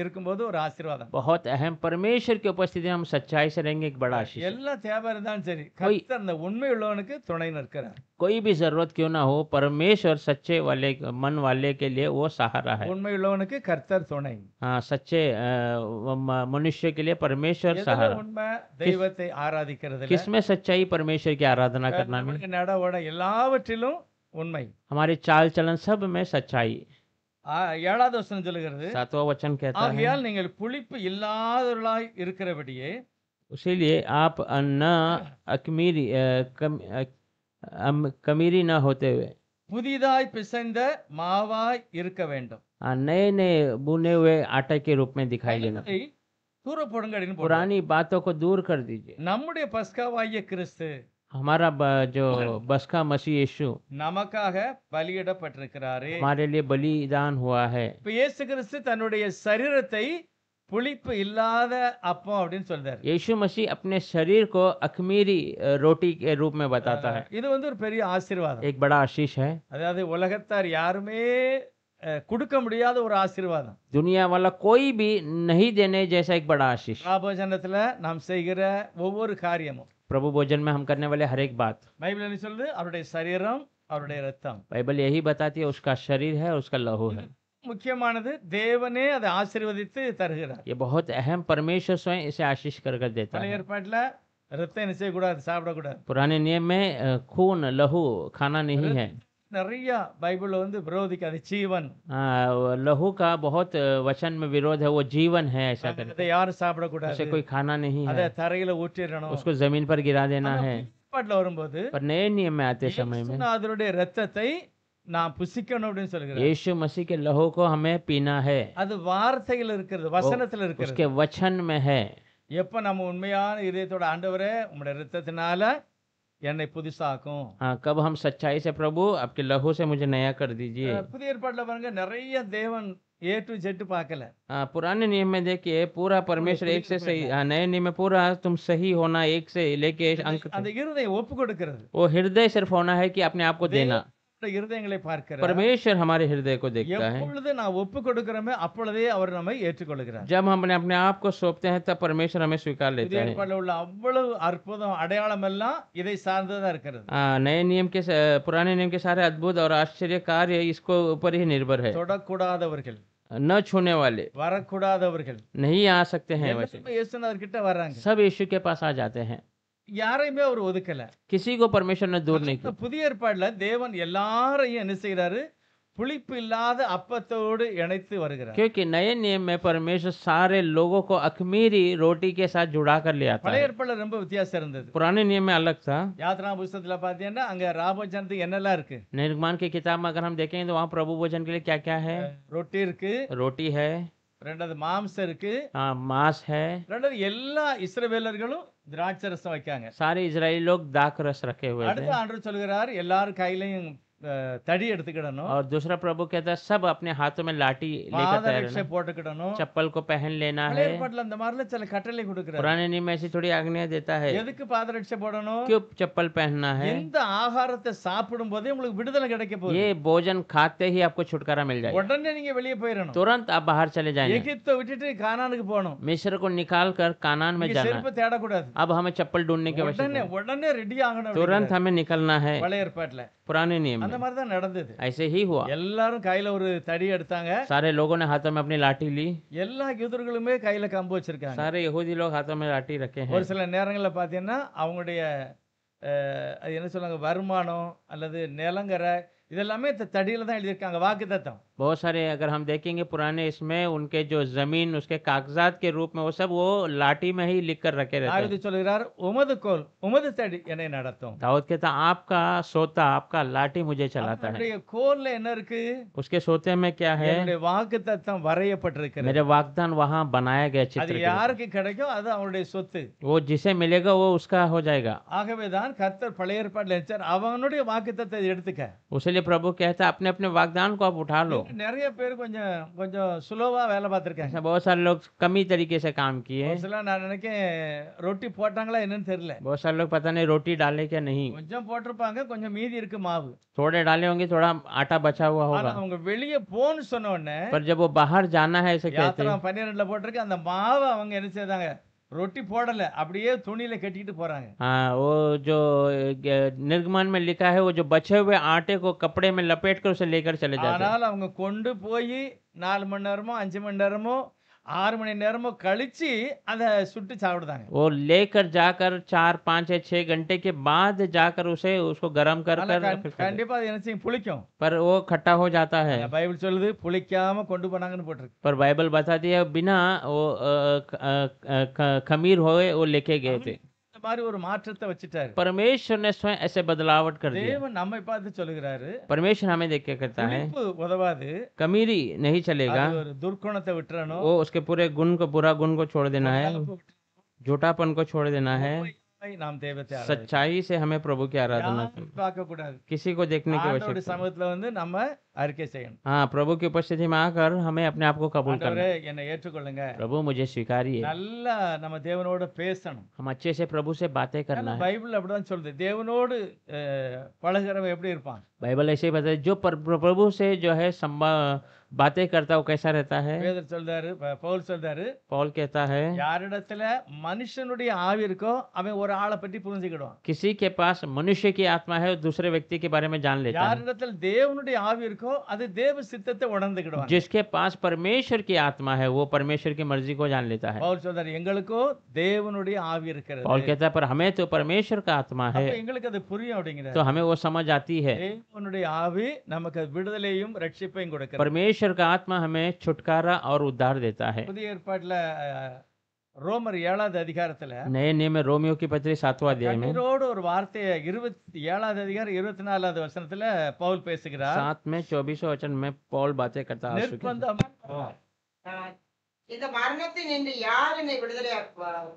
இருக்கும்போது ஒரு ஆசீர்வாதம். बहुत अहम, परमेश्वर की उपस्थिति में हम सच्चाई से रहेंगे, एक बड़ा आशीष है। எல்லா தேவை இருந்தாலும் சரி, कोई கர்த்தர் அந்த உண்மை உள்ளவனுக்கு துணை நிற்கிறார். कोई भी जरूरत क्यों ना हो, परमेश्वर सच्चे वाले मन वाले के लिए वो सहारा है। உண்மை உள்ளவனுக்கு கர்த்தர் துணை. हाँ, सच्चे मनुष्य के लिए परमेश्वर எதுல सहारा। உண்மை? தெய்வத்தை ஆராதிக்கிறதுல, किसमें सच्चाई? परमेश्वर की आराधना करना में। நம்முடைய நட எல்லாவற்றிலும் உண்மை. हमारे चाल चलन सब में सच्चाई। 7வது வசனம் சொல்லுகிறது, 7वां वचन कहता है, ஆகையால் நீங்கள் புளிப்பு இல்லாதவர்களாய் இருக்கிறபடியே इसीलिए आप न अकमीरी कमीरी न होते हुए புதிதாய் பிசைந்த மாவாய் இருக்க வேண்டும். नए नए बुने हुए आटे के रूप में दिखाई देना। அதை தூர போடுங்கடின்னு போடுறார். पुरानी बातों को दूर कर दीजिए। நம்முடைய பஸ்காவாகிய கிறிஸ்து हमारा जो बसका मसीह यीशु நமக்காக பலியிடப்பட்டிருக்கிறாரே. हमारे लिए बलिदान हुआ है। இப்ப இயேசு கிறிஸ்து தன்னுடைய சரீரத்தை புளிப்பு இல்லாத அப்பம் அப்படின்னு சொல்றாரு. यीशु मसीह अपने शरीर को अखमीरी रोटी के रूप में बताता है। இது ஒரு பெரிய ஆசீர்வாதம். एक बड़ा आशीष है। அதாவது உலகத்தார் யாருமே கொடுக்க முடியாத ஒரு ஆசீர்வாதம். दुनिया वाला कोई भी नहीं देने जैसा एक बड़ा आशीष। ராபோஜனத்துல நாம் செய்கிற ஒவ்வொரு காரியமும், प्रभु भोजन में हम करने वाले हर एक बात, பைபிள் என்ன சொல்லுது? அவருடைய சரீரம், அவருடைய ரத்தம். बाइबल यही बताती है, उसका शरीर है, उसका लहू है। முக்கியமானது, தேவனே அதை ஆசீர்வதித்து தருகிறார். ये बहुत अहम, परमेश्वर स्वयं इसे आशीष कर देता பழைய है। ஏற்பாட்டுல ரத்தம் என்ன செய்யக்கூடாது? சாப்பிடக்கூடாது. पुराने नियम में खून लहू खाना नहीं है। நிறைய பைபிள் விரோதிக்காது. ஜீவன், लहू का बहुत वचन में विरोध है, वो जीवन है, ऐसा அதை करके யாரும் சாப்பிடக்கூடாது. उसे कोई खाना नहीं அதை है, தரையில ஊற்றிடணும். उसको जमीन पर गिरा देना है। ஏற்பாட்டுல வரும்போது पर नए नियम में आते समय में இயேசுநாதருடைய ரத்தத்தை நாம் புசிக்கணும் அப்படின்னு சொல்லுகிறார். यीशु मसीह के लहू को हमें पीना है, அது வார்த்தையில் இருக்கிறது, வசனத்தில் இருக்கிறது. उसके वचन में है। எப்ப நம்ம உண்மையான இதயத்தோட, ஆண்டவரே உம்முடைய ரத்தத்தினால என்னை புதுசாக்கும். कब हम सच्चाई से, प्रभु आपके लहू से मुझे नया कर दीजिए। புதிய ஏற்பாட்டுல பாருங்க, நிறைய தேவன் A to Z பார்க்கல. पुराने नियम में देखिए पूरा परमेश्वर एक से सही, नए नियम में पूरा तुम सही होना, एक से लेके अंक அந்த இருதயம் ஒப்பு கொடுக்கிறது. वो हृदय सिर्फ होना है कि अपने आप को देना। இருதயங்களை பார்க்கிறார். परमेश्वर हमारे हृदय को देखता है। எப்பொழுது நான் ஒப்பு கொடுக்கிறோமே அப்பொழுதே அவர் நம்மை ஏற்றுக்கொள்கிறார். जब हम अपने आप को सौंपते हैं तब परमेश्वर हमें स्वीकार புதிய लेता है। ஏற்பாட்டுல உள்ள அவ்வளவு அற்புதம், அடையாளம் எல்லாம் இதை சார்ந்ததா இருக்கிறது. नए नियम के पुराने नियम के सारे अद्भुत और आश्चर्य कार्य इसको ऊपर ही निर्भर है। தொடக்கூடாதவர்கள், न छूने वाले வரக்கூடாதவர்கள் नहीं आ सकते हैं, वैसे எல்லாருமே இயேசுநாதர் கிட்ட வர்றாங்க. सब यीशु के पास आ जाते हैं। யாரையுமே அவர் ஒதுக்கல. किसी को परमेश्वर ने दूर नहीं இந்த किया। புதிய ஏற்பாடுல தேவன் எல்லாரையும் என்ன செய்யறாரு? புளிப்பு இல்லாத அப்பத்தோடு இணைத்து வருகிறார். क्योंकि नए नियम में परमेश्वर सारे लोगों को अखमीरी रोटी के साथ जुड़ा कर ले आता பழைய है। ஏற்பாடுல ரொம்ப வித்தியாசம் இருந்தது. पुराने नियम में अलग था। யாத்ரா புஸ்தகத்துல பாத்தீங்கன்னா அங்க ராபோஜனத்துக்கு என்னெல்லாம் இருக்கு? निर्गमान की किताब में अगर हम देखेंगे तो वहाँ प्रभु भोजन के लिए क्या क्या है। ரொட்டி இருக்கு, रोटी है, ரெண்டாவது மாംസം இருக்கு, मांस है, ரெண்டாவது எல்லா இஸ்ரவேலர்களும் திராட்சை ரசம் வைக்காங்க. सारे इजरायली लोग दाख रस रखे हुए அடுத்து थे। ஆண்டவர் சொல்கிறார், எல்லாரும் கையிலையும் தடி எடுத்துக்கிடணும், और दूसरा प्रभु कहता है सब अपने हाथों में लाठी लेकर तैयार பாதரட்சை रहना, போட்டுக்கிடணும். चप्पल को पहन लेना பழைய है। ஏற்பாட்டுல அந்த மாதிரில சில கட்டளை கொடுக்கிறார். पुराने नियम में ऐसी थोड़ी आज्ञा देता है, எதுக்கு பாதரட்சை போடணும்? क्यों चप्पल पहनना है। எந்த ஆகாரத்தை சாப்பிடும் போதே உங்களுக்கு விடுதலை கிடைக்க போகுது. ये भोजन खाते ही आपको छुटकारा मिल जाएगा, உடனே நீங்க வெளியே போயிடணும். तुरंत आप बाहर चले जाएंगे। எகிப்தை விட்டுட்டு கானானுக்கு போகணும். मिस्र को निकाल कर कानान में இங்க जाना, செருப்பு தேடக்கூடாது. अब हमें चप्पल ढूंढने की आवश्यकता உடனே है, உடனே ரெடி ஆகணும். तुरंत हमें निकलना है। பழைய ஏற்பாட்டுல पुराने नियम அந்த में மாதிரி தான் நடந்தது. ऐसे ही हुआ। எல்லாரும் கையில ஒரு தடி எடுத்தாங்க. सारे लोगों ने हाथों में अपनी लाठी ली, எல்லா யூதர்களுமே கையில கம்பு வச்சிருக்காங்க. सारे यहूदी लोग हाथों में लाठी रखे हैं। ஒரு சில நேரங்கள்ல பாத்தீங்கன்னா அவங்களுடைய அது என்ன சொல்லுவாங்க, வருமானம் அல்லது நிலங்கரை இதெல்லாமே தடியில தான் எழுதியிருக்காங்க. வாக்குத்தத்தம். बहुत सारे अगर हम देखेंगे पुराने इसमें उनके जो जमीन उसके कागजात के रूप में वो सब वो लाठी में ही लिख कर रखे रहते हैं। தாவீது சொல்கிறார், உமது கோல் உமது தடி என்னை நடத்தும். दाऊद कहता आपका सोता, आपका लाठी मुझे चलाता है। அவருடைய கோல்ல என்ன இருக்கு? उसके सोते में क्या है? என்னுடைய வாக்குத்தத்தம் வரையப்பட்டிருக்கிறது. मेरे वागदान वहाँ बनाया गया அது चित्र के रूप யாருக்கு கிடைக்கும் அது அவருடைய சொத்து. में। वो जिसे मिलेगा वो उसका हो जाएगा। ஆகவேதான் கர்த்தர் பழைய ஏற்பாட்டில் நினைச்சார், அவனுடைய வாக்குத்தத்தை எடுத்துக்க. उसलिए प्रभु कहता है अपने अपने वाग्दान को आप उठा लो। இன்னும் நிறைய பேர் கொஞ்சம் கொஞ்சம் ஸ்லோவா வேலை பார்த்துருக்காங்க. ऐसा बहुत सारे लोग कमी तरीके से काम किए। ஒரு சில நான் நினைக்கேன் ரொட்டி போட்டாங்களா என்னன்னு தெரியல. बहुत सारे लोग पता नहीं रोटी डाले क्या नहीं, கொஞ்சம் போட்டிருப்பாங்க, கொஞ்சம் மீதி இருக்கு மாவு. थोड़े डाले होंगे, थोड़ा आटा बचा हुआ ஆனா होगा। அவங்க வெளியே போன்னு சொன்ன உடனே पर जब वो बाहर जाना है ऐसे कहते யாத்திரா हैं, 12ல போட்டிருக்கு, அந்த மாவை அவங்க என்ன செய்தாங்க, ரொட்டி போடல, அப்படியே துணியில கட்டிட்டு போறாங்க. हाँ वो जो निर्गमन में लिखा है, वो जो बचे हुए आटे को कपड़े में लपेट कर उसे लेकर चले जाते हैं। ஆனால் அவங்க கொண்டு போய் 4 மணி நேரமோ 5 மணி நேரமோ 6 மணி நேரமோ கழிச்சு அதை சுட்டு சாப்பிடுதாங்க. वो लेकर जाकर 4, 5 या 6 घंटे के बाद जाकर उसको गर्म कर அதனால कर फिर खाते हैं। கண்டிப்பா அது என்ன செய்யும், புளிக்கும். पर वो खट्टा हो जाता है। பைபிள் சொல்லுது புளிக்காம கொண்டு போனாங்கன்னு போட்டிருக்கு. पर बाइबल बताती है बिना वो खमीर होए वो लेके गए थे। இந்த மாதிரி ஒரு மாற்றத்தை வச்சிட்டாரு. परमेश्वर ने स्वयं ऐसे बदलावट कर दिया। தேவன் நம்மை பார்த்து சொல்லுகிறாரு, परमेश्वर हमें देख के कहता है புளிப்பு உதவாது, खमीरी नहीं चलेगा, அது ஒரு துர்க்குணத்தை விட்டுறணும், वो उसके पूरे गुण को, बुरा गुण को छोड़ देना है, பொல்லாப்பு விட்டுறணும். झूठापन को छोड़ देना है, உண்மையை நாம் தெய்வத்தை ஆராதிக்கணும். सच्चाई से हमें प्रभु की आराधना யாரும் करनी, பார்க்க கூடாது. किसी को देखने की ஆண்டவருடைய आवश्यकता नहीं। சமூகத்துல வந்து நம்ம அறிக்கை செய்யணும். हाँ, प्रभु की उपस्थिति में आकर हमें अपने आप को कबूल करना। ஆண்டவரே என்னை ஏற்றுக்கொள்ளுங்க. प्रभु मुझे स्वीकारिए। நல்லா நம்ம தேவனோட பேசணும். हम अच्छे से प्रभु से बातें करना ஏன்னா है। பைபிள் அப்படிதான் சொல்லுது, தேவனோடு பழகிறவன் எப்படி இருப்பான். बाइबल ऐसे ही बताए, जो प्रभु से जो है बातें करता है वो कैसा रहता है। பேதர் சொல்றாரு, பவுல் சொல்றாரு, पौल कहता है யாரிடத்துல மனுஷனுடைய ஆவி இருக்கோ அவன் ஒரு ஆளை பற்றி புரிஞ்சுக்கிடுவான். किसी के पास मनुष्य की आत्मा है, दूसरे व्यक्ति के बारे में जान लेता है। யாரிடத்துல தேவனுடைய ஆவி இருக்கோ அது தேவ சித்தத்தை உணர்ந்துக்கிடுவான். जिसके पास परमेश्वर की आत्मा है वो परमेश्वर की मर्जी को जान लेता है। பவுல் சொல்றாரு, எங்களுக்கோ தேவனுடைய ஆவி இருக்கிறது. पौल कहता है पर हमें तो परमेश्वर का आत्मा है, அப்ப எங்களுக்கு அது புரியும் அப்படிங்கிறார். तो हमें वो समझ आती है। தேவனுடைய ஆவி நமக்கு விடுதலையும் ரட்சிப்பையும் கொடுக்கிறது. परमेश्वर का आत्मा हमें छुटकारा और उद्धार देता है। புதிய ஏற்பாட்டுல ரோமர் 7வது அதிகாரத்துல नए नियम में रोमियो की पत्री 7वां अध्याय में கண்ணீரோடு ஒரு வார்த்தையை 27வது அதிகாரம் 24வது வசனத்துல பவுல் பேசுகிறார். 7 में 24 वचन में पौल बातें करता है। நிர்பந்தம் இந்த மரணத்தை நின்று யார் என்னை விடுதலையாக்குவார்?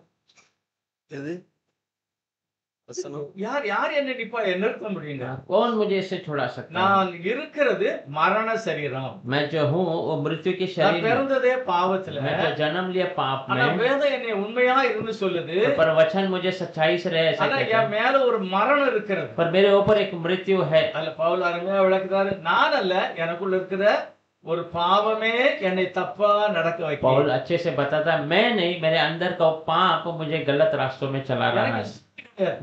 யார் யார் என்ன நிறுத்த முடியுங்க? कौन मुझे इससे छुड़ा सकता है? நான் இருக்கிறது மரண சரீரம். मैं जो हूँ वो मृत्यु की நான் शरीर हूँ। பிறந்ததே பாவத்துல. मैं तो जन्म लिया पाप ஆனா में, வேதம் என்னை உண்மையா இருந்து சொல்லுது, पर वचन मुझे सच्चाई से रहे ऐसा ஆனா कहता है। என் மேல ஒரு மரணம் இருக்கிறது. पर मेरे ऊपर एक मृत्यु है। அதுல பவுல் அருமையா விளக்குறாரு, நான் அல்ல, எனக்குள்ள இருக்கிற ஒரு பாவமே என்னை தப்பா நடக்க पौल வைக்கும். अच्छे से बताता है मैं नहीं, मेरे अंदर का वो पाप मुझे गलत रास्तों में चला रहा है।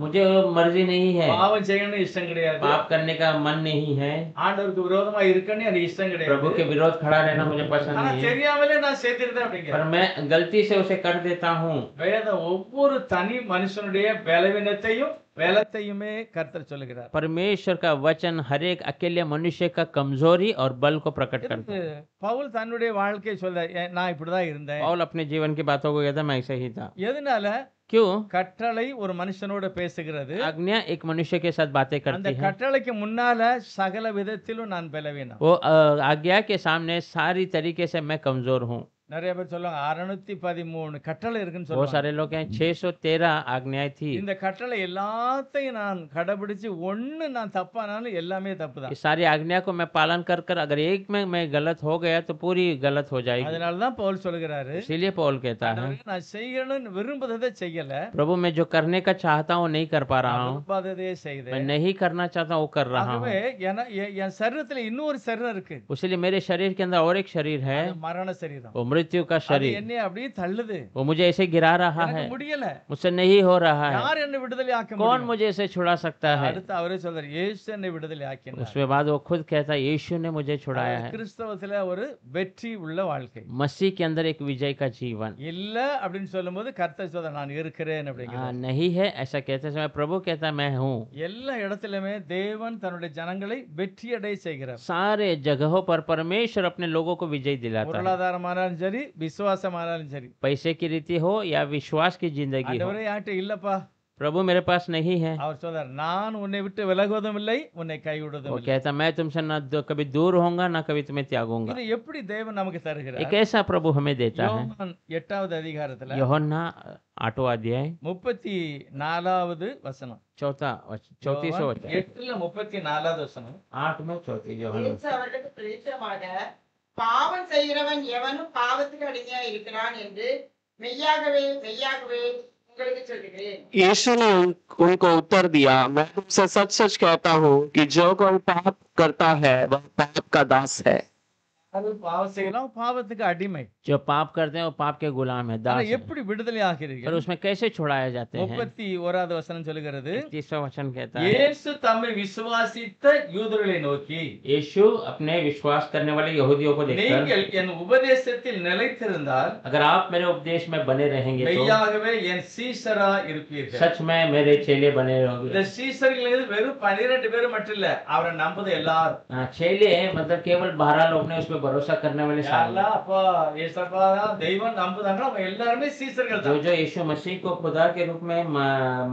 मुझे वो मर्जी नहीं है, பாவம் செய்யணும்னு இஷ்டம் கிடையாது. पाप करने का मन नहीं है, ஆண்டவருக்கு விரோதமா இருக்கணும்னு எனக்கு இஷ்டம் प्रभु கிடையாது. के विरोध खड़ा रहना मुझे पसंद ஆனா नहीं है, தெரியாமலே நான் சேர்த்திருந்தேன் அப்படிங்க. पर मैं गलती से उसे कर देता हूँ। வேதம் ஒவ்வொரு தனி மனுஷனுடைய பலவீனத்தையும் பலத்தையுமே கர்த்தர் சொல்லுகிறார். परमेश्वर का वचन हर एक अकेले मनुष्य का कमजोरी और बल को प्रकट करता है। பவுல் தன்னுடைய வாழ்க்கையை சொல்ற, நான் இப்படிதான் இருந்தேன். पौल अपने जीवन की बातों को कहता मैं ऐसा ही था। எதனால? क्यों? கட்டளை ஒரு மனுஷனோட பேசுகிறது. आज्ञा एक मनुष्य के साथ बातें அந்த करती है। கட்டளைக்கு முன்னால சகல விதத்திலும் நான் பலவீனம். वो आज्ञा के सामने सारी तरीके से मैं कमजोर हूँ। நிறைய பேர் சொல்லுவாங்க 613 கட்டளை இருக்குன்னு बहुत சொல்லுவாங்க. सारे लोग हैं 613 आज्ञाएं थी। இந்த கட்டளை எல்லாத்தையும் நான் கடைபிடிச்சு ஒண்ணு நான் தப்பானாலும் எல்லாமே தப்புதான். इस सारी आज्ञा को मैं पालन कर कर अगर एक में मैं गलत हो गया तो पूरी गलत हो जाएगी। அதனாலதான் பவுல் சொல்லுகிறாரு, इसीलिए पौल कहता है நான் செய்யணும்னு விரும்புறதை செய்யல, प्रभु मैं जो करने का चाहता हूँ नहीं कर पा रहा हूँ, விரும்பாததையே मैं செய்தேன். नहीं करना चाहता वो कर रहा ஆகவே हूँ। என் சரீரத்துல இன்னொரு சரீரம் இருக்கு. इसलिए मेरे शरीर के अंदर और एक शरीर है, அது மரண சரீரம். वो मृत्यु का அது शरीर, என்னை அப்படியே தள்ளுது. वो मुझे ऐसे गिरा रहा है, எனக்கு முடியல. मुझसे नहीं हो रहा है। யார் என்னை விடுதலை ஆக்க कौन முடியும்? मुझे इसे छुड़ा सकता है? அடுத்து அவரே சொல்றாரு, இயேசு என்னை விடுதலை ஆக்கினார். उसके बाद वो खुद कहता है यीशु ने मुझे छुड़ाया है। கிறிஸ்தவத்துல ஒரு வெற்றி உள்ள வாழ்க்கை मसीह के अंदर एक विजय का जीवन இல்ல அப்படின்னு சொல்லும்போது கர்த்தர் சொல்றார், நான் இருக்கிறேன் அப்படிங்கிறார். नहीं है ऐसा कहते समय प्रभु कहता है मैं हूँ। எல்லா இடத்திலுமே தேவன் தன்னுடைய ஜனங்களை வெற்றியடைய செய்கிறார். सारे जगहों पर परमेश्वर अपने लोगों को विजय दिलाता है, பொருளாதாரமானாலும் சரி, விசுவாசமானாலும் சரி. पैसे की रीति हो या विश्वास की जिंदगी हो। ஆண்டவரே யார்கிட்ட இல்லப்பா, प्रभु मेरे पास नहीं है। அவர் சொல்றார், நான் உன்னை விட்டு விலகுவதும் இல்லை, உன்னை கைவிடுவதும் वो இல்லை. कहता मैं तुमसे ना कभी दूर होऊंगा ना कभी तुम्हें त्यागूंगा। இது எப்படி தேவன் நமக்கு एक தருகிறார்? ऐसा प्रभु हमें देता है। யோவான் 8வது அதிகாரத்துல यूहन्ना 8वां अध्याय 34வது வசனம். चौथी யோவான் वचन 8ல 34வது வசனம். 8 में चौथी यूहन्ना। இயேசு அவர்களுக்கு பிரத்யட்சமாக பாவம் செய்கிறவன் எவனும் பாவத்துக்கு அடிமையா இருக்கிறான் என்று மெய்யாகவே மெய்யாகவே உங்களுக்கு சொல்கிறேன்। यीशु ने उनको उत्तर दिया, मैं तुमसे सच सच कहता हूँ कि जो कोई पाप करता है वह पाप का दास है। அது பாவம் செய்யலாம், பாவத்துக்கு அடிமை. जो पाप करते हैं वो पाप के गुलाम है, ஆனா दास है। எப்படி விடுதலை पर ஆகிறீர்கள்? उसमें कैसे छुड़ाए जाते हैं? 31வது வசனம் சொல்லுகிறது, 31वां वचन कहता है, இயேசு தம்மை விசுவாசித்த யூதர்களை நோக்கி, यीशु अपने विश्वास करने वाले यहूदियों को देखकर, நீங்கள் என் உபதேசத்தில் நிலைத்திருந்தால் अगर आप मेरे उपदेश में बने रहेंगे तो மெய்யாகவே என் சீசரா இருப்பீர்கள். सच में मेरे चेले बने रहोगे। இந்த சீசர்கள் வெறும் 12 பேர் மட்டும் இல்ல, அவரை நம்புது எல்லாரும். चेले मतलब केवल 12 लोग ने उसमें भरोसा करने वाले सारे। யாரெல்லாம் அப்பா ஏசப்பா தெய்வம் நம்புதாங்களோ அவங்க எல்லாருமே சீசர்கள் जो தான். जो यीशु मसीह को खुदा के रूप में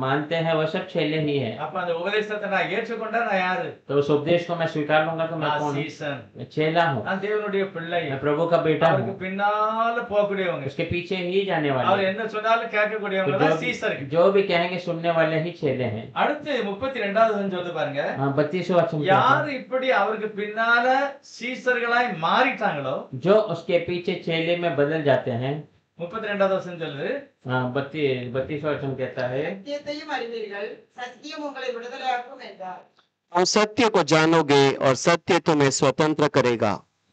मानते हैं वो सब चेले ही है। அப்ப அந்த உபதேசத்தை நான் ஏற்றுக்கொண்டா நான் யாரு? तो उस उपदेश को मैं स्वीकार लूंगा तो मैं நான் कौन हूं? சீசன். मैं चेला हूँ, நான் தேவனுடைய பிள்ளை. मैं प्रभु का बेटा அவருக்கு हूँ, பின்னால போகக்கூடியவங்க, उसके पीछे ही जाने அவர் वाले हैं। என்ன சொன்னாலும் கேட்கக்கூடியவங்க तो தான் சீசர்கள். जो भी कहेंगे सुनने वाले ही चेले हैं। அடுத்து 32வது வசனம் சொல்லுது பாருங்க, 32वां वचन कहता யார் है, இப்படி அவருக்கு பின்னால சீசர்களாய் மாறிட்டாங்களோ, जो उसके पीछे चेले में बदल जाते हैं। 32வது வசனம் சொல்லுது, 32वां वचन कहता है, சத்தியத்தையும் அறிவீர்கள், சத்தியம் உங்களை விடுதலையாக்கும் என்றார்। तुम सत्य को जानोगे और सत्य तुम्हें स्वतंत्र करेगा।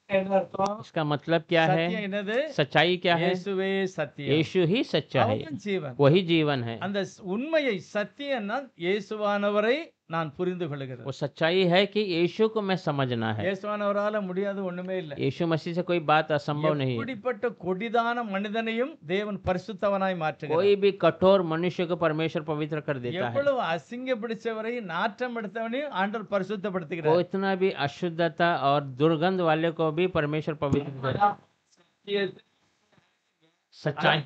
என்ன அர்த்தம்? इसका मतलब क्या है? சத்தியம் என்னது? सच्चाई क्या है? இயேசுவே சத்தியம். यीशु ही सच्चा है, அவர்தான் ஜீவன். वही जीवन है। அந்த உண்மையை சத்தியம்னா இயேசுவானவரை நான் புரிந்து கொள்கிறேன். वो सच्चाई है कि यीशु को मैं समझना है। இயேசுவானவரால முடியாது ஒண்ணுமே இல்ல. यीशु मसीह से कोई बात असंभव नहीं है। எப்படிப்பட்ட கொடிதான மனிதனையும் தேவன் பரிசுத்தவனாய் மாற்றுகிறார். कोई भी कठोर मनुष्य को परमेश्वर पवित्र कर देता है। எவ்வளவு அசிங்க பிடிச்சவரை நாற்றம் எடுத்தவனையும் ஆண்டவர் वो பரிசுத்தப்படுத்துகிறார். इतना भी अशुद्धता और दुर्गंध वाले को भी परमेश्वर पवित्र करता है।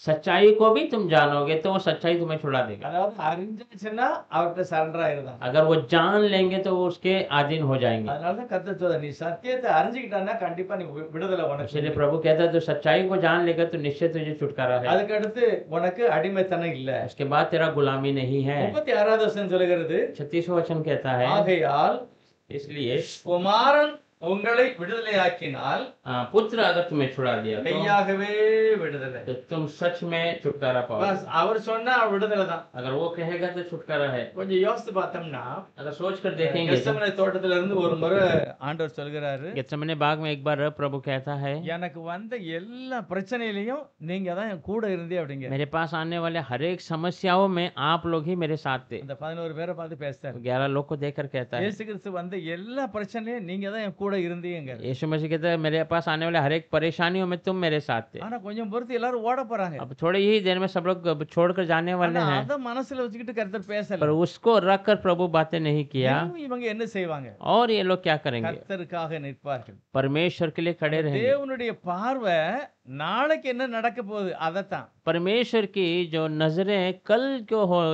सच्चाई को भी तुम जानोगे तो वो सच्चाई तुम्हें छुड़ा देगा। அதாவது அறிஞ்சிச்சுன்னா அவர்கிட்ட சரண்டர் ஆயிருதான். अगर वो जान लेंगे तो वो उसके अधीन हो जाएंगे। அதனாலதான் கர்த்தர் சொல்றார், நீ சத்தியத்தை அறிஞ்சுக்கிட்டான்னா கண்டிப்பா நீ விடுதலை உனக்கு. इसलिए प्रभु कहता है तो सच्चाई को जान लेगा तो निश्चय तुझे छुटकारा है। அதுக்கு அடுத்து உனக்கு அடிமைத்தனம் இல்ல. उसके बाद तेरा गुलामी नहीं है। 36வது வசனம் சொல்லுகிறது, 36वां वचन कहता है, ஆகையால் इसलिए குமாரன் உங்களை விடுதலையாக்கினால் पुत्र अगर तुम्हें छुड़ा दिया மெய்யாகவே விடுதலை. तो तुम सच में छुटकारा पाओगे। பஸ் அவர் சொன்னா விடுதலை தான். अगर वो कहेगा तो छुटकारा है। கொஞ்சம் யோசித்து பார்த்தோம்னா अगर सोच कर देखेंगे तो கெத்செமனே தோட்டத்துல இருந்து ஒரு முறை ஆண்டவர் சொல்கிறாரு, गेत्सेमने बाग में एक बार प्रभु कहता है, எனக்கு வந்த எல்லா பிரச்சனையிலையும் நீங்க தான் என் கூட இருந்தே அப்படிங்க. मेरे पास आने वाले हर एक समस्याओं में आप लोग ही मेरे साथ थे। அந்த 11 பேரை பார்த்து பேசுறாரு. 11 लोग को देखकर कहता है, இயேசு கிறிஸ்து வந்த எல்லா பிரச்சனையிலும் நீங்க தான் என் கூட இருந்தீங்க. यीशु मसीह कहता है मेरे पास आने वाले हर एक परेशानियों में तुम मेरे साथ थे। ஆனா கொஞ்சம் பொறுத்து எல்லாரும் ஓட போறாங்க. अब थोड़ी ही देर में सब लोग छोड़कर जाने वाले ஆனா हैं। அத மனசுல வச்சுக்கிட்டு கர்த்தர் பேசல. पर उसको रखकर प्रभु बातें नहीं किया। இன்னும் இவங்க என்ன செய்வாங்க? और ये लोग क्या करेंगे? கர்த்தருக்காக நிற்பார்கள். परमेश्वर के लिए खड़े रहेंगे। தேவனுடைய பார்வை நாளைக்கு என்ன நடக்க போகுது அதத்தான். परमेश्वर की जो नजरें कल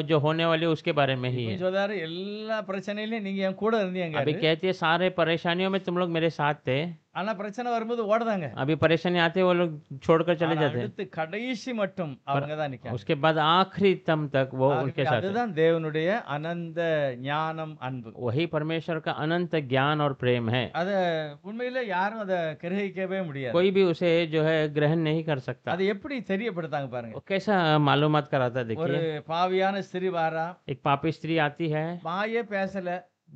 जो होने वाली है उसके बारे में ही है। சொல்றாரு, எல்லா பிரச்சனையிலும் நீங்க என் கூட இருந்தீங்க. अभी कहती है सारे परेशानियों में तुम लोग मेरे साथ थे। ஆனா பிரச்சனை வரும்போது ஓடுதாங்க. अभी परेशानी आते वो लोग छोड़कर चले ஆனா जाते हैं। அடுத்து கடைசி மட்டும் அவங்க தான் நிக்காங்க. उसके बाद आखिरी तम तक वो उनके साथ है। அதுதான் தேவனுடைய அனந்த ஞானம் அன்பு. वही परमेश्वर का अनंत ज्ञान और प्रेम है। அத உண்மையில யாரும் அத கிரகிக்கவே முடியாது. कोई भी उसे जो है ग्रहण नहीं कर सकता। அது எப்படி தெரியப்படுத்தாங்க பாருங்க. वो कैसा मालूमात कराता है ஒரு देखिए। பாவியான ஸ்திரீ வாரா, एक पापी स्त्री आती है, வாயே பேசல,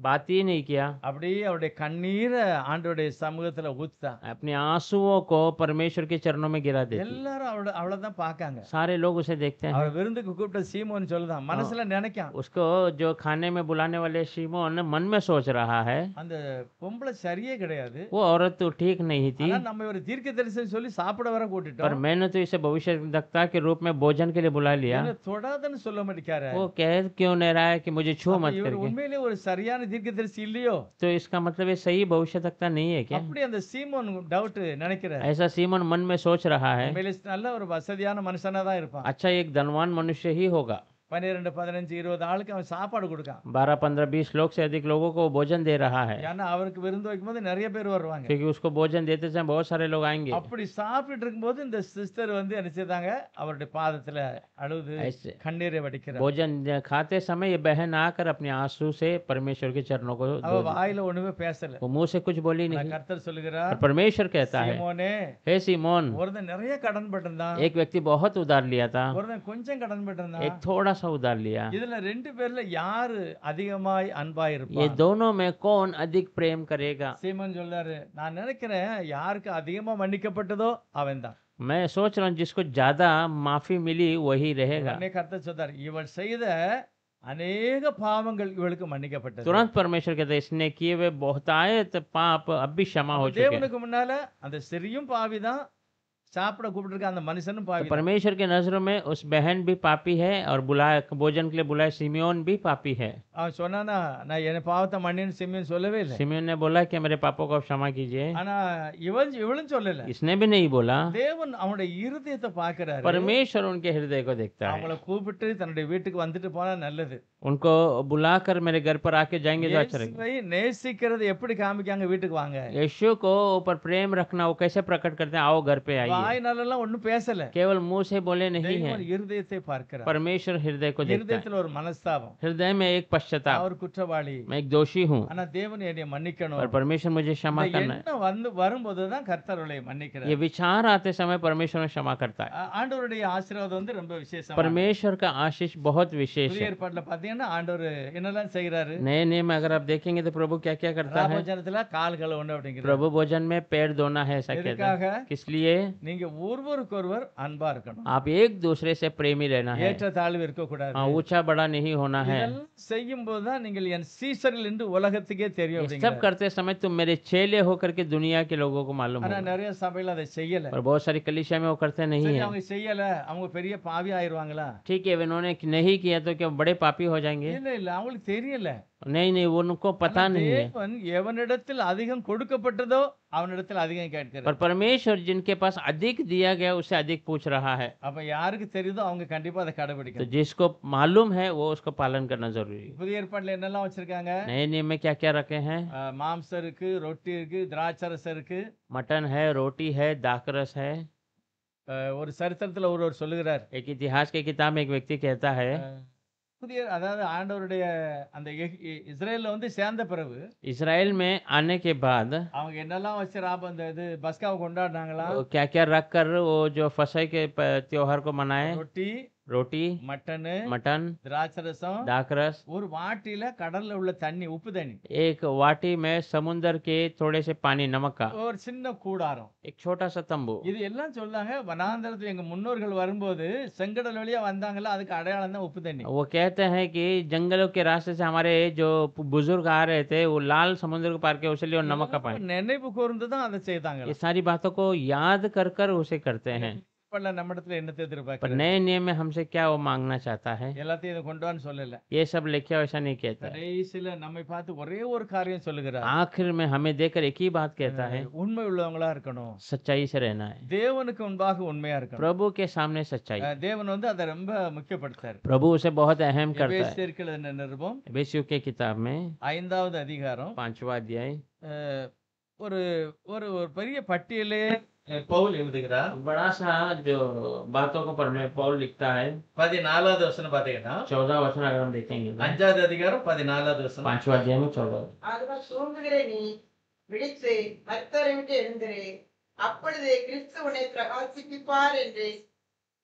बात ही नहीं किया, அப்படியே அவருடைய கண்ணீரை ஆண்டவருடைய சமூகத்துல ஊத்துதா. अपने आंसुओं को परमेश्वर के चरणों में गिरा देती। எல்லாரும் அவ்வளவுதான் பாக்காங்க. सारे लोग उसे देखते हैं। அவர் விருந்துக்கு கூப்பிட்ட சீமோன் சொல்லுதான், மனசுல நினைக்கான், उसको जो खाने में बुलाने वाले शिमोन मन में सोच रहा है அந்த பொம்பளை சரியே கிடையாது. वो औरत तो ठीक नहीं थी, ஆனா நம்ம ஒரு தீர்க்கதரிசனம் சொல்லி சாப்பிட வர पर கூட்டிட்டோம். मैंने तो इसे भविष्यवक्ता के रूप में भोजन के लिए बुला लिया। என்ன தொடாதன்னு சொல்ல மாட்டேங்காரு. वो कह क्यों नहीं रहा है कि मुझे छू मत இவர் करके? உண்மையிலே ஒரு சரியான தீர்க்கதரிசி இல்லையோ? तो इसका मतलब ये सही भविष्यवक्ता नहीं है क्या? அப்படி அந்த சீமோன் டவுட் நினைக்கிறார். ऐसा सीमोन मन में सोच रहा है। உண்மையிலே நல்ல ஒரு வசதியான மனுஷனா தான் இருப்பான். अच्छा एक धनवान मनुष्य ही होगा। 12 15 20 ஆளுக்கு அவன் சாப்பாடு கொடுக்கான். 12 15 20 लोग से अधिक लोगों को भोजन दे रहा है, ஏன்னா அவருக்கு விருந்து வைக்கும்போது நிறைய பேர் வருவாங்க. क्योंकि उसको भोजन देते समय बहुत सारे लोग आएंगे। அப்படி சாப்பிட்டு இருக்கும்போது இந்த சிஸ்டர் வந்து என்ன செய்தாங்க, அவருடைய பாதத்துல அழுது ऐसे கண்ணீரை வடிக்கிறார். भोजन खाते समय ये बहन आकर अपने आंसू से परमेश्वर के चरणों को அவ வாயில ஒண்ணுமே பேசல. वो मुंह से कुछ बोली ஆனா नहीं, கர்த்தர் சொல்லுகிறார், और परमेश्वर कहता है, சீமோனே, हे सीमोन, ஒருத்தன் நிறைய கடன் பட்டிருந்தான், एक व्यक्ति बहुत उधार लिया था, ஒருத்தன் கொஞ்சம் கடன் பட்டிருந்தான். एक थोड़ा सा उधार लिया। இதுல ரெண்டு பேர்ல யாரு அதிகமாய் அன்பாய் ये இருப்பான்? दोनों में कौन अधिक प्रेम करेगा? சீமோன் சொல்றாரு, நான் நினைக்கிறேன் யாருக்கு அதிகமா மன்னிக்கப்பட்டதோ அவன் தான். मैं सोच रहा हूँ जिसको ज्यादा माफी मिली वही रहेगा। உடனே கர்த்தர் சொல்றார், இவள் செய்த அநேக பாவங்கள் இவளுக்கு மன்னிக்கப்பட்டது. तुरंत परमेश्वर कहते हैं, इसने किए हुए बहुतायत पाप अब भी क्षमा हो चुके हैं। தேவனுக்கு முன்னால அந்த சிறியும் பாவிதான், சாப்பிட கூப்பிட்டு அந்த மனுஷனும் तो பாவி. परमेश्वर के नजरों में उस बहन भी पापी है और बुलाए भोजन के लिए बुलाए सिमियोन भी पापी है। அவன் சொன்னானா, நான் என் பாவத்தை மன்னின்னு சிமியோன் சொல்லவே இல்லை. सिमियोन ने बोला कि मेरे पापों को आप क्षमा कीजिए, ஆனா இவளும் சொல்லல. इसने भी नहीं बोला। தேவன் அவனுடைய இருதயத்தை பார்க்கிறாரு. परमेश्वर उनके हृदय को देखता है, அவங்கள கூப்பிட்டு தன்னுடைய வீட்டுக்கு வந்துட்டு போனா நல்லது. उनको बुलाकर मेरे घर पर आके जाएंगे तो अच्छा रहेगा। இயேசுவை நேசிக்கிறது எப்படி காமிக்காங்க, வீட்டுக்கு வாங்க. यीशु को ऊपर प्रेम रखना वो कैसे प्रकट करते हैं? आओ घर पे आइए। வாய்னாலெல்லாம் ஒண்ணும் பேசல. केवल मुंह से बोले नहीं है, தேவன் இருதயத்தை பார்க்கிறார். परमेश्वर हृदय को देखता है। இருதயத்துல ஒரு மனஸ்தாபம், हृदय में एक पश्चाताप, அவர் குற்றவாளி, मैं एक दोषी हूँ ஆனா தேவன் என்னை மன்னிக்கணும். और परमेश्वर मुझे क्षमा இந்த करना है। எண்ணம் வரும்போதுதான் கர்த்தர் அவளை மன்னிக்கிறார். ये विचार आते समय परमेश्वर में क्षमा करता है। ஆண்டவருடைய ஆசீர்வாதம் வந்து ரொம்ப விசேஷம். परमेश्वर का आशीष बहुत विशेष புதிய है। ஏற்பாட்டுல பாத்தீங்கன்னா ஆண்டவர் என்னெல்லாம் செய்யறாரு. नए नियम में अगर आप देखेंगे तो प्रभु क्या क्या करता है? ராபோஜனத்துல கால் கழுவணும் அப்படிங்கிறார். प्रभु भोजन में पैर धोना है, ऐसा कहता எதுக்காக? है। किस लिए? நீங்க ஒருவருக்கொருவர் அன்பா இருக்கணும். आप एक दूसरे से प्रेमी रहना है, ஏற்ற தாழ்வு இருக்க கூடாது. हाँ, ऊंचा बड़ा नहीं होना है। இதெல்லாம் செய்யும் போதுதான் நீங்கள் என் சீசரில் என்று உலகத்துக்கே தெரியும் ये सब அப்படிங்கிறார். करते समय तुम मेरे चेले होकर के दुनिया के लोगों को मालूम ஆனா होगा। நிறைய சபையில அதை செய்யல. और बहुत सारी कलीसिया में वो करते नहीं சரி, है। அவங்க செய்யல, அவங்க பெரிய பாவி ஆயிருவாங்களா? ठीक है, उन्होंने नहीं किया तो क्या बड़े पापी हो जाएंगे? இல்ல இல்ல, அவங்களுக்கு தெரியல. नहीं नहीं, उनको पता ஆனா नहीं है। தேவன் எவனிடத்தில் அதிகம் கொடுக்கப்பட்டதோ அவனிடத்தில் அதிகம் पर கேட்கிறார். परमेश्वर जिनके पास अधिक दिया गया उससे अधिक पूछ रहा है। அப்ப யாருக்கு தெரியுதோ அவங்க கண்டிப்பா அதை तो கடைபிடிக்கணும். जिसको मालूम है वो उसको पालन करना जरूरी है। புதிய ஏற்பாட்டுல என்னெல்லாம் வச்சிருக்காங்க? नए नियम में क्या क्या रखे हैं? மாம்சம் இருக்கு, ரொட்டி இருக்கு, திராட்சரசம் இருக்கு. मटन है, रोटी है, दाखरस है। ஒரு சரித்திரத்துல ஒருவர் சொல்லுகிறார், एक इतिहास की किताब में एक व्यक्ति कहता है, புதிய அதாவது ஆண்டவருடைய அந்த இஸ்ரேல்ல வந்து சேர்ந்த பிறகு इजराइल में आने के बाद அவங்க என்னெல்லாம் வச்சு அந்த இது பஸ்காவை கொண்டாடினாங்களா? क्या क्या रख कर वो जो फसह के त्योहार को मनाए? ரொட்டி, रोटी, மட்டனு, मटन, திராட்சரசம், दाखरस। ஒரு வாட்டில கடல்ல உள்ள தண்ணி, உப்பு தண்ணி, एक वाटी में समुद्र के थोड़े से पानी, नमक का ஒரு சின்ன கூடாரம். एक छोटा सा तंबू। இது எல்லாம் சொல்றாங்க. வனாந்தரத்துல எங்க முன்னோர்கள் வரும்போது செங்கடல் வழியா வந்தாங்கல்ல, அதுக்கு அடையாளம் தான் உப்பு தண்ணி. वो कहते हैं कि जंगलों के रास्ते से हमारे जो बुजुर्ग आ रहे थे वो लाल समुद्र को पार किया, उसके लिए वो नमक का पानी। நினைவு கூர்ந்து தான் அதை செய்தாங்க. ये सारी बातों को याद कर कर उसे करते हैं। நம்மிடத்துல என்னத்தை पर எதிர்பார்க்கிறேன்? नए नियम में हमसे क्या वो मांगना चाहता है? எல்லாத்தையும் இதை கொண்டு வான்னு சொல்லல. ये सब लेके वैसा नहीं कहता है। கடைசியில நம்மை பார்த்து ஒரே ஒரு காரியம் சொல்லுகிறார். आखिर में हमें देखकर एक ही बात कहता है, உண்மை உள்ளவங்களா இருக்கணும். सच्चाई से रहना है, தேவனுக்கு முன்பாக உண்மையா இருக்கணும். प्रभु के सामने सच्चाई। தேவன் வந்து அதை ரொம்ப முக்கியப்படுத்தார். प्रभु उसे बहुत अहम करता है। எபேசியருக்கு எழுதின நிருபம் एफेसियों के किताब में 5வது அதிகாரம் 5वां अध्याय அஹ், ஒரு ஒரு ஒரு பெரிய பட்டியலே பவுல் எழுதுகிறார். बड़ा सा जो बातों को पढ़ने पौल लिखता है। 14வது வசனம் பாத்தீங்கன்னா 14 वचन अगर हम देखेंगे तो 5வது அதிகாரம் 14வது வசனம். 5वां अध्याय में 14। ஆதலால் தூங்குகிற நீ விழித்து மரித்தோரை விட்டு எழுந்திரு, அப்பொழுது கிறிஸ்து உன்னை பிரகாசிப்பிப்பார் என்று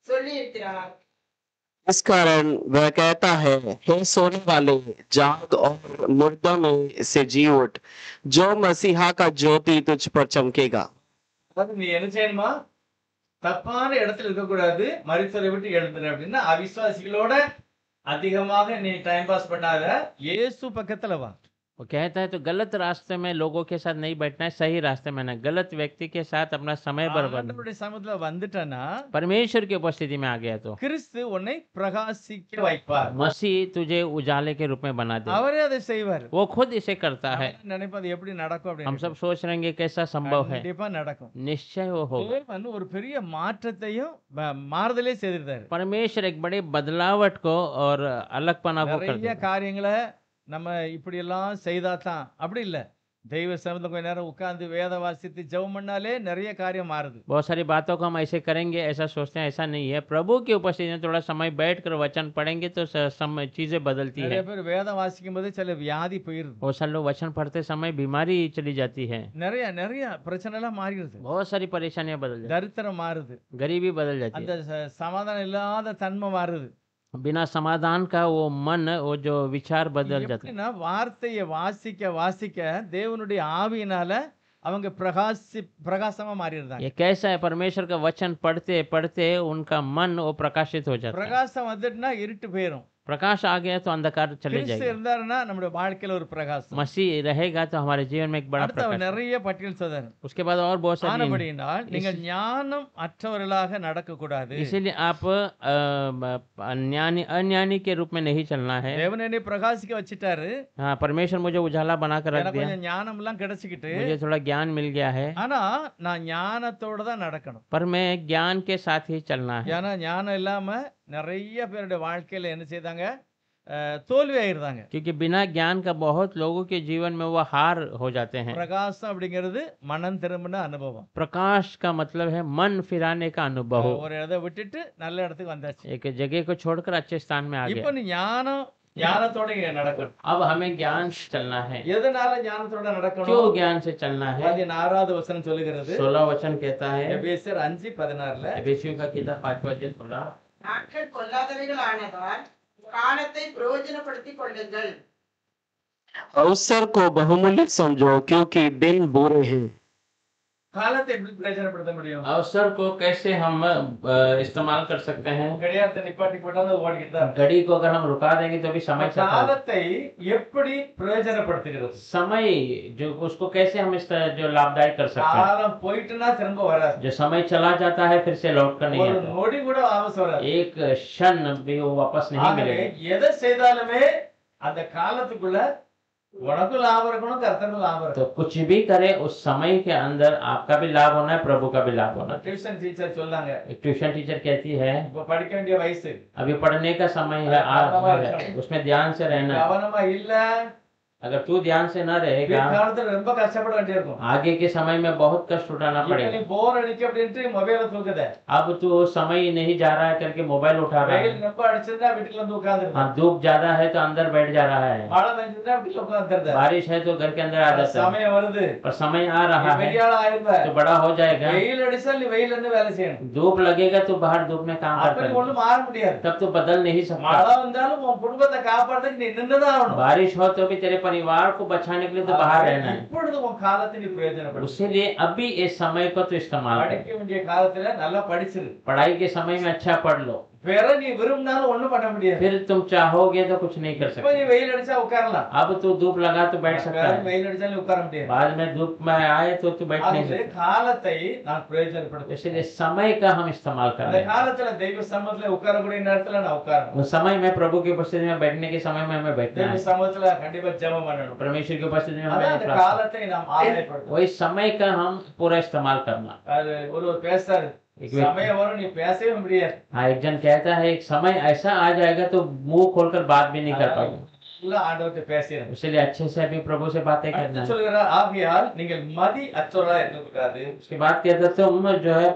சொல்லியிருக்கிறார். इस कारण वह कहता है, हे सोने वाले, जाग और मुर्दों में से जी उठ, जो मसीहा का ज्योति तुझ पर चमकेगा। அதாவது நீ என்ன செய்யணுமா? தப்பான இடத்துல இருக்கக்கூடாது, மரித்தோரை விட்டு எழுந்துரு அப்படின்னா அவிசுவாசிகளோட அதிகமாக நீ டைம் பாஸ் பண்ணாத, இயேசு பக்கத்துல வா. वो कहता है तो गलत रास्ते में लोगों के साथ नहीं बैठना है, सही रास्ते में ना, गलत व्यक्ति के साथ अपना समय बर्बाद नहीं। ஆண்டவருடைய சமூகத்துல வந்துட்டனா परमेश्वर की उपस्थिति में आ गया तो கிறிஸ்து உன்னை பிரகாசிக்க வைப்பார். मसीह तुझे उजाले के रूप में बना दे, அவரே அதை செய்வார். वो खुद इसे करता है। நம்ம நினைப்பது எப்படி நடக்கும் हम அப்படின்னு. सब सोच रहे हैं कैसा संभव है, கண்டிப்பா நடக்கும். निश्चय वो होगा। தேவன் ஒரு பெரிய மாற்றத்தையும் மாறுதலே செய்திருந்தாரு. परमेश्वर एक बड़े बदलावट को और अलगपना को कर நிறைய देता है। காரியங்களை நம்ம இப்படி எல்லாம் செய்தாதான் அப்படி இல்ல. தெய்வ சமூகத்துல கொஞ்ச நேரம் உட்கார்ந்து வேத வாசித்து ஜெபம் பண்ணாலே நிறைய காரியம் மாறுது. बहुत सारी बातों को हम ऐसे करेंगे ऐसा सोचते हैं, ऐसा नहीं है। प्रभु की उपस्थिति में थोड़ा समय बैठकर वचन पढ़ेंगे तो चीजें बदलती நிறைய है। பேர் வேதம் வாசிக்கும் போது சில வியாதி போயிருது. बहुत सारे लोग वचन पढ़ते समय बीमारी चली जाती है, நிறைய நிறைய பிரச்சனை எல்லாம் மாறிடுது. बहुत सारी परेशानियां बदल जाती தரித்திரம் மாறுது. है, गरीबी बदल जाती அந்த है, சமாதானம் இல்லாத தன்மை மாறுது. बिना समाधान का वो मन, वो जो विचार बदल जाते हैं। எப்படின்னா வார்த்தையை வாசிக்க வாசிக்க தேவனுடைய ஆவியினால அவங்க பிரகாசமா மாறிடுறாங்க. ये कैसा है, परमेश्वर का वचन पढ़ते पढ़ते उनका मन वो प्रकाशित हो जाता है। பிரகாசம் வந்துட்டுனா இருட்டு போயிடும். प्रकाश आ गया तो अंधकार चले கிறிஸ்து जाएगा। இருந்தாருன்னா நம்முடைய வாழ்க்கையில ஒரு பிரகாசம். मसीह रहेगा तो हमारे जीवन में एक बड़ा அடுத்து அவர் प्रकाश। நிறைய பட்டியல் சொல்றாரு. उसके बाद और बहुत सारी, ஆனபடியினால் நீங்கள் ஞானம் அற்றவர்களாக நடக்க கூடாது. इसीलिए आप अज्ञानी के रूप में नहीं चलना है। தேவன் என்னை பிரகாசிக்க வச்சிட்டாரு. हाँ, परमेश्वर मुझे उजाला बना कर रख எனக்கு दिया, கொஞ்சம் ஞானம் எல்லாம் கிடைச்சிக்கிட்டு, मुझे थोड़ा ज्ञान मिल गया है, ஆனா நான் ஞானத்தோட தான் நடக்கணும். पर मैं ज्ञान के साथ ही चलना है। ஏன்னா ஞானம் இல்லாம நிறைய பேருடைய வாழ்க்கையில என்ன செய்தாங்க, தோல்வி ஆயிருந்தாங்க. क्योंकि बिना ज्ञान का बहुत लोगों के जीवन में वो हार हो जाते हैं। பிரகாசம் அப்படிங்கிறது மனம் திரும்பின அனுபவம். प्रकाश का मतलब है मन फिराने का अनुभव। ஒரு இடத்தை விட்டுட்டு நல்ல இடத்துக்கு வந்தாச்சு. एक जगह को छोड़कर अच्छे स्थान में आ இப்ப गया। நீ ஞானத்தோட இங்க நடக்கணும். अब हमें ज्ञान से चलना है। எதனால ஞானத்தோட क्यों நடக்கணும்? ज्ञान से चलना है? 6வது வசனம் சொல்லுகிறது. 16 वचन कहता है, எபேசியர் 5:16 एफेसियों का किताब 5वां अध्याय 16, நாட்கள் பொல்லாதவைகள் ஆனதால் காலத்தை பிரயோஜனப்படுத்திக் கொள்ளுங்கள். अवसर को बहुमूल्य समझो क्योंकि दिन बुरे हैं। காலத்தை எப்படி பிரயோஜனப்படுத்த முடியும்? अवसर को कैसे हम इस्तेमाल कर सकते हैं? கடியாரத்தை நிப்பாட்டி போட்டாலும் அது ஓடிக்கிட்டு தான் இருக்கும். घड़ी को अगर हम रुका देंगे तो भी समय चलता है। காலத்தை எப்படி பிரயோஜனப்படுத்துகிறது? समय जो उसको कैसे हम इस तरह जो लाभदायक कर सकते हैं? காலம் போயிட்டுனா திரும்ப வராது. जो समय चला जाता है फिर से लौट कर नहीं ஒரு आता, நொடி கூட வாபஸ் வராது. एक क्षण भी वो वापस नहीं ஆகவே मिलेगा। எதை செய்தாலுமே அந்த காலத்துக்குள்ள உனக்கும் லாபம் இருக்கணும், கர்த்தருக்கும் லாபம் तो இருக்கணும். कुछ भी करे उस समय के अंदर आपका भी लाभ होना है, प्रभु का भी लाभ होना है। டியூஷன் டீச்சர் சொன்னாங்க, एक ट्यूशन टीचर कहती है, இப்ப படிக்க வேண்டிய வயசு, अभी पढ़ने का समय है, उसमें ध्यान से रहना है। கவனமா இல்ல अगर तू ध्यान से न रहेगा, பிற்காலத்துல ரொம்ப கஷ்டப்பட வேண்டியிருக்கும். आगे के समय में बहुत कष्ट उठाना இப்ப पड़ेगा। நீ போர் அடிக்கு அப்படின்ட்டு மொபைல தூக்குத, अब तू समय नहीं जा रहा है करके मोबाइल उठा रहा வெயில் है। ரொம்ப அடிச்சிருந்தா வீட்டுல வந்து உட்கார்ந்துருந்த, हाँ, धूप ज्यादा है तो अंदर बैठ जा रहा है, மழை பெஞ்சிருந்தா வீட்டுல உட்கார்ந்துருந்த. बारिश है तो घर के अंदर आ जाता है। சமயம் வருது, पर समय आ நீ रहा है பெரிய ஆள் ஆயிருந்த, तो बड़ा हो जाएगा, வெயில் அடிச்சா நீ வெயில இருந்து வேலை செய்யணும். धूप लगेगा तो बाहर धूप में काम அப்ப நீ करता है, ஒண்ணும் மாற முடியாது. तब तो बदल नहीं सकता। மழை வந்தாலும் உன் குடும்பத்தை காப்பாத்துறதுக்கு நீ நின்னுதான் ஆகணும். बारिश हो तो भी तेरे परिवार को बचाने के लिए तो बाहर रहना है। இப்பொழுது உன் காலத்தை நீ பிரயோஜனப்படுத்து. उसीलिए अभी इस समय को तो इस्तेमाल कर। படிக்க வேண்டிய காலத்துல நல்லா படிச்சிரு. पढ़ाई के समय में अच्छा पढ़ लो, வேற நீ விரும்பினாலும் ஒண்ணும் பண்ண முடியாது. फिर तुम चाहोगे तो कुछ नहीं कर இப்ப நீ सकते। வெயில் அடிச்சா உட்காரலாம், अब तू धूप लगा तो बैठ सकता வேற है, வெயில் அடிச்சா நீ உட்கார முடியாது. बाद में धूप में आए तो तू बैठ नहीं ஆகவே सकता। காலத்தை நான் பிரயோஜனப்படுத்த. इसलिए समय का हम इस्तेमाल कर அந்த रहे हैं। காலத்துல தெய்வ சமூகத்துல உட்காரக்கூடிய நேரத்துல நான் உட்காரணும். उस समय में प्रभु की उपस्थिति में बैठने के समय में हमें बैठना தெய்வ है, சமூகத்துல கண்டிப்பா ஜெபம் பண்ணணும். परमेश्वर की उपस्थिति में அதான் हमें அந்த प्रार्थना- காலத்தை நாம் ஆதாயப்படுத்தணும். वही समय का हम पूरा इस्तेमाल करना। அது ஒரு பேசாரு, एक व्यक्ति- சமயம் வரும் நீ பேசவே முடியாது. हाँ, एक जन कहता है एक समय ऐसा आ जाएगा तो मुंह खोलकर बात भी नहीं कर पाएगा। எல்லாம் ஆண்டவர்கிட்ட பேசிடுறேன். इसलिए अच्छे से अभी प्रभु से बातें करना அடுத்து है। சொல்கிறார், ஆகையால் நீங்கள் மதி அற்றவர்களா இருக்கக்கூடாது. उसके बाद कहता तुम जो है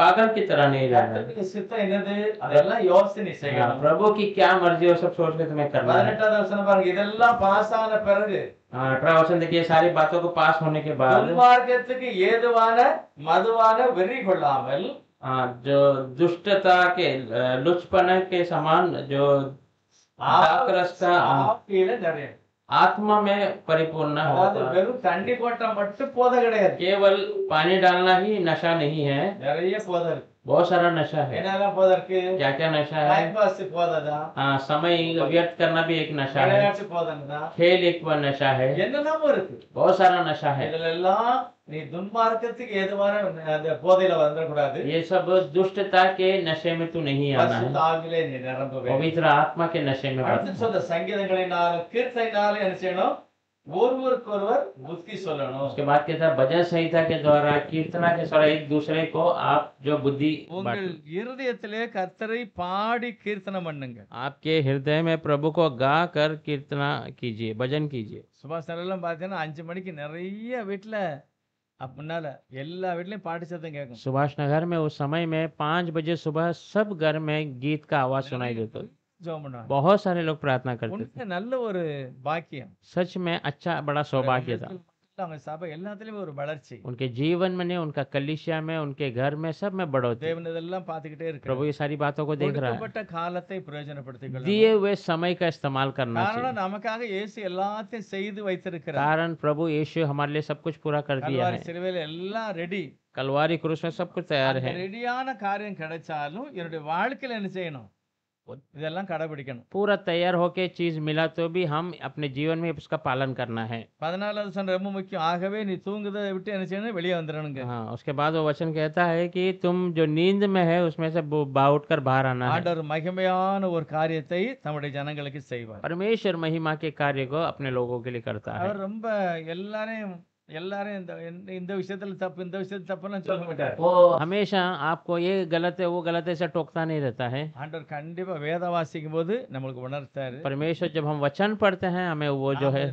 पागल की तरह नहीं रहना। கர்த்தருடைய சித்தம் என்னது அதெல்லாம் யோசனை हाँ, செய்யணும். प्रभु की क्या मर्जी हो सब सोच के तुम्हें करना है। 18வது வசனம் பாருங்க, இதெல்லாம் பாஸ் ஆன பிறகு 18 वचन देखिए, सारी बातों को पास होने के बाद துன்மார்க்கத்துக்கு ஏதுவான மதுவான வெறி கொள்ளாமல் जो दुष्टता के लुचपन के समान जो दाखरस का ஆவியில நிறைய, आत्मा में परिपूर्ण அதாவது होता है। வெறும் தண்ணி போட்டா மட்டும் போதை கிடையாது, केवल पानी डालना ही नशा नहीं है, நிறைய போதை இருக்கு. बहुत सारा नशा है। என்னெல்லாம் போதற்கு क्या क्या नशा है? டைம் பாஸ் போததா, हाँ, समय व्यर्थ करना भी एक नशा है। விளையாட்டு போதனதா, खेल एक वह नशा है। என்னெல்லாமோ இருக்கு. बहुत सारा नशा है। இதுல எல்லாம் நீ துன்மார்க்கத்துக்கு ஏதுவான அந்த போதையில வந்துடக்கூடாது. ये सब दुष्टता के नशे में तू नहीं आना பரிசுத்த है। ஆவியிலே நீ நிரம்ப வேண்டும். पवित्र आत्मा के नशे में அடுத்து भरना है। சொன்ன சங்கீதங்களினாலும் கீர்த்தனையினாலும் என்ன செய்யணும்? ஒருவருக்கொருவர் புத்தி சொல்லணும். उसके बाद कहता है भजन संहिता के द्वारा कीर्तना के द्वारा एक दूसरे को आप जो बुद्धि உங்கள் बांटो। இருதயத்திலே கர்த்தரை பாடி கீர்த்தனம் பண்ணுங்க. आपके हृदय में प्रभु को गा कर कीर्तना कीजिए, भजन कीजिए। சுபாஷ் எல்லாம் பார்த்தீங்கன்னா 5 மணிக்கு நிறைய வீட்டுல முன்னால எல்லா வீட்லயும் பாட்டு சத்தம் கேட்கும். सुभाष नगर में उस समय में 5 बजे सुबह सब घर में गीत का आवाज सुनाई देता था। ஜெபம் பண்ணுவாங்க. बहुत सारे लोग प्रार्थना करते थे। உண்மையிலே நல்ல ஒரு பாக்கியம். सच में अच्छा बड़ा सौभाग्य था। அவங்க சபை எல்லாத்துலயும் ஒரு வளர்ச்சி. उनके जीवन में नहीं, उनका कलीसिया में, उनके घर में, सब में बढ़ोतरी। தேவன் இதெல்லாம் பார்த்துக்கிட்டே प्रभु இருக்கிறார். ये सारी बातों को देख रहा है। கொடுக்கப்பட்ட காலத்தை பிரயோஜனப்படுத்திக் கொள்ளணும். दिए हुए समय का इस्तेमाल करना காரணம் चाहिए। நமக்காக இயேசு எல்லாத்தையும் செய்து வைத்திருக்கிறார். कारण प्रभु यीशु हमारे लिए सब कुछ पूरा कर दिया கல்வாரி है। சிலுவையில எல்லாம் ரெடி. कलवारी क्रूस में सब कुछ तैयार அந்த है। ரெடியான காரியம் கிடைச்சாலும் என்னுடைய வாழ்க்கையில என்ன செய்யணும்? இதெல்லாம் கடைபிடிக்கணும். पूरा तैयार होके चीज मिला तो भी हम अपने जीवन में उसका पालन करना है। 14வது வசனம் ரொம்ப முக்கியம். ஆகவே நீ தூங்குறதை விட்டு என்ன செய்யணும்? வெளியே வந்துடணுங்க. हाँ, उसके बाद वो वचन कहता है कि तुम जो नींद में है उसमें से उठ कर बाहर आना है। ஆண்டவர் மகிமையான ஒரு காரியத்தை தம்முடைய ஜனங்களுக்கு செய்வார். परमेश्वर महिमा के कार्य को अपने लोगों के लिए करता है। அவர் ரொம்ப எல்லாரையும் எல்லாரையும் இந்த விஷயத்துல தப்பு இந்த விஷயத்துல தப்புன்னு சொல்ல மாட்டார். वो हमेशा आपको ये गलत है वो गलत है ऐसा टोकता नहीं रहता है। ஆண்டவர் கண்டிப்பா வேத வாசிக்கும் போது நம்மளுக்கு உணர்த்தாரு. परमेश्वर जब हम वचन पढ़ते हैं हमें वो जो है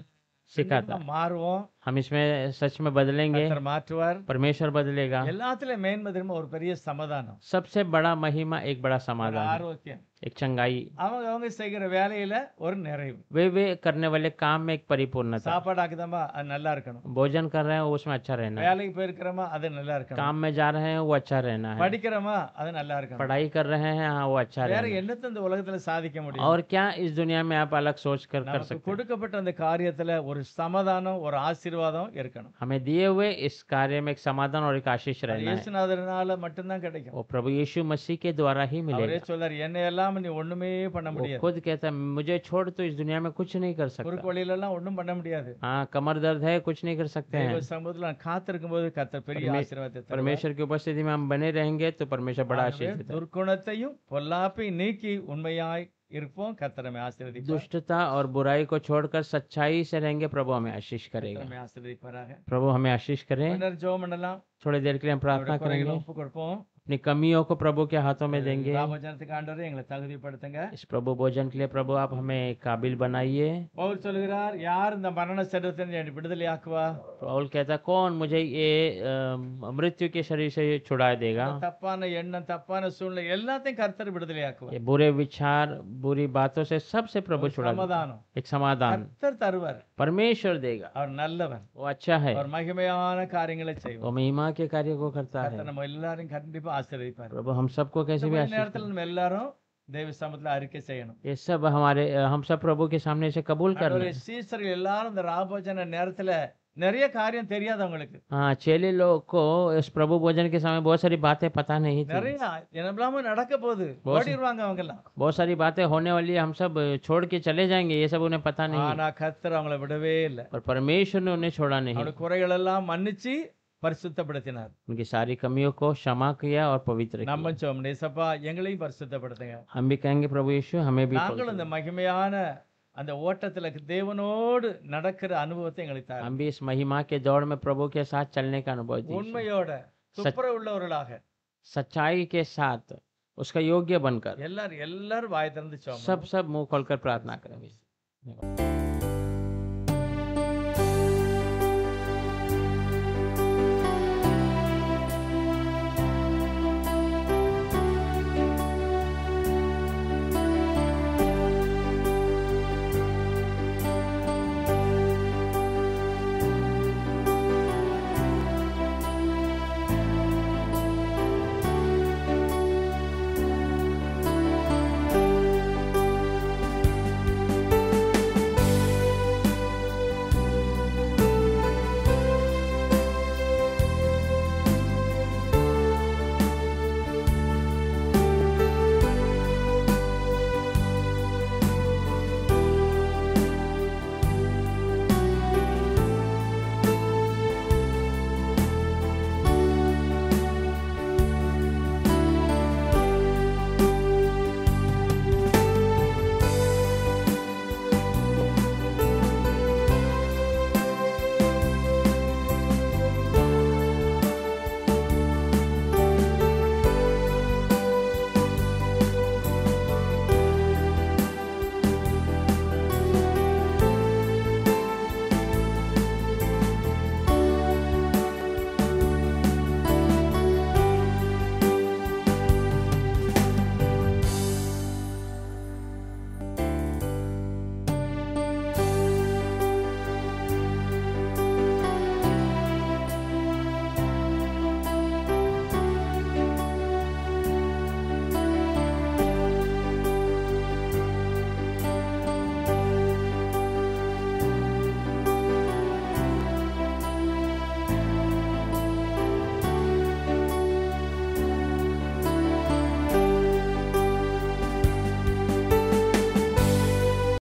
सिखाता है। மாறுவோம். हम इसमें सच में बदलेंगे, கர்த்தர் மாற்றுவார். परमेश्वर बदलेगा। எல்லாத்துலயும் மேன்மை தெரியுமா? ஒரு பெரிய சமாதானம், सबसे बड़ा महिमा एक बड़ा ஒரு समाधान है, ஆரோக்கியம், एक चंगाई। அவங்க அவங்க செய்கிற வேலையில ஒரு நிறைவு. वे करने वाले काम में एक परिपूर्णता। சாப்பாடு ஆக்குதாமா அது நல்லா இருக்கணும். भोजन कर रहे हैं वो उसमें अच्छा रहना है। வேலைக்கு போயிருக்கிறோமா அது நல்லா இருக்கணும். काम में जा रहे हैं वो अच्छा रहना है। படிக்கிறோமா அது நல்லா இருக்கணும். पढ़ाई कर रहे हैं हाँ वो अच्छा வேற रहना है। என்னத்த இந்த உலகத்துல சாதிக்க முடியும்? और क्या इस दुनिया में आप अलग सोच कर நமக்கு सकते हैं? கொடுக்கப்பட்ட அந்த காரியத்துல ஒரு சமாதானம் ஒரு ஆசீர்வாதம் இருக்கணும். हमें दिए हुए इस कार्य में एक समाधान और एक आशीष அது रहना है। இயேசுநாதர்னால மட்டும்தான் கிடைக்கும். वो प्रभु यीशु मसीह के द्वारा ही அவரே मिलेगा। சொல்றாரு என்னை எல்லாம் நீ ஒண்ணுமே பண்ண वो முடியாது. खुद कहता है मुझे छोड़ तो इस दुनिया में कुछ नहीं कर குறுக்கு सकता। வழியில எல்லாம் ஒண்ணும் பண்ண முடியாது. हाँ, कमर दर्द है कुछ नहीं कर सकते தெய்வ हैं। சமூகத்துல நான் காத்திருக்கும் போது கர்த்தர் பெரிய ஆசீர்வாதத்தை தருவார். परमेश्वर की उपस्थिति में हम बने रहेंगे तो परमेश्वर बड़ा ஆகவே आशीष देता है। துர்க்குணத்தையும் பொல்லாப்பையும் நீக்கி உண்மையாய் இருப்போம். கர்த்தர் நம்மை ஆசீர்வதிப்பார். दुष्टता और बुराई को छोड़कर सच्चाई से रहेंगे, प्रभु हमें आशीष கர்த்தர் करेगा। நம்மை ஆசீர்வதிப்பாராக. प्रभु हमें आशीष करें। கொஞ்ச ஜெபம் பண்ணலாம். थोड़ी देर के लिए हम प्रार्थना நம்முடைய குறைகளை करेंगे, ஒப்பு கொடுப்போம். अपनी कमियों को प्रभु के हाथों में देंगे। ராமஜனத்துக்கு ஆண்டவரே எங்களை தகுதிப்படுத்துங்க. इस प्रभु भोजन के लिए प्रभु आप हमें काबिल बनाइए। பவுல் சொல்கிறார் யார் இந்த மரண சரீரத்தை என்னை விடுதலையாக்குவா? पौल कहता कौन मुझे ये मृत्यु के शरीर से छुड़ा देगा? தப்பான எண்ணம் தப்பான சூழ்நிலை எல்லாத்தையும் கர்த்தர் விடுதலையாக்குவார். ये बुरे विचार बुरी बातों से सबसे प्रभु छुड़ा देगा। சமாதானம் एक समाधान கர்த்தர் தருவார். परमेश्वर देगा। அவர் நல்லவர். वो अच्छा है, அவர் மகிமையான காரியங்களை செய்வார். वो महिमा के कार्य को करता கர்த்தர் है। நம்ம எல்லாரையும் கண்டிப்பா ஆசீர்வதிப்பார். प्रभु हम सबको कैसे भी இந்த आशीष நேரத்துல நம்ம எல்லாரும் தேவ சமூகத்துல அறிக்கை செய்யணும். ये सब हमारे हम सब प्रभु के सामने से कबूल कर ஆண்டவரே, लें। சீசர்கள் எல்லாரும் இந்த ராபோஜன நேரத்துல நிறைய காரியம் தெரியாது அவங்களுக்கு. हाँ, चेले लोग को इस प्रभु भोजन के समय बहुत सारी बातें पता नहीं थी। நிறைய என்னெல்லாம நடக்க போகுது बहुत- ஓடிடுவாங்க அவங்க எல்லாம். बहुत सारी बातें होने वाली है, हम सब छोड़ के चले जाएंगे, ये सब उन्हें पता नहीं। ஆனா கர்த்தர் அவங்கள விடவே இல்லை. और परमेश्वर ने उन्हें छोड़ा नहीं। அவருடைய குறைகள் எல்லாம் மன்னிச்சு பரிசுத்தப்படுத்தினார். उनकी सारी कमियों को क्षमा किया और पवित्र किया। நம்ம சோம் நேசப்பா எங்களையும் பரிசுத்தப்படுத்துங்க. हम भी कहेंगे प्रभु यीशु हमें भी நாங்களும் இந்த மகிமையான அந்த ஓட்டத்துல தேவனோடு நடக்கிற அனுபவத்தை எங்களுக்கு தாரும். हम भी इस महिमा के दौड़ में प्रभु के साथ चलने का अनुभव दीजिए। உண்மையோட துப்புர உள்ளவர்களாக सच्चाई के साथ उसका योग्य बनकर எல்லாரும் வாய் திறந்து சோம் सब मुंह खोलकर प्रार्थना करेंगे।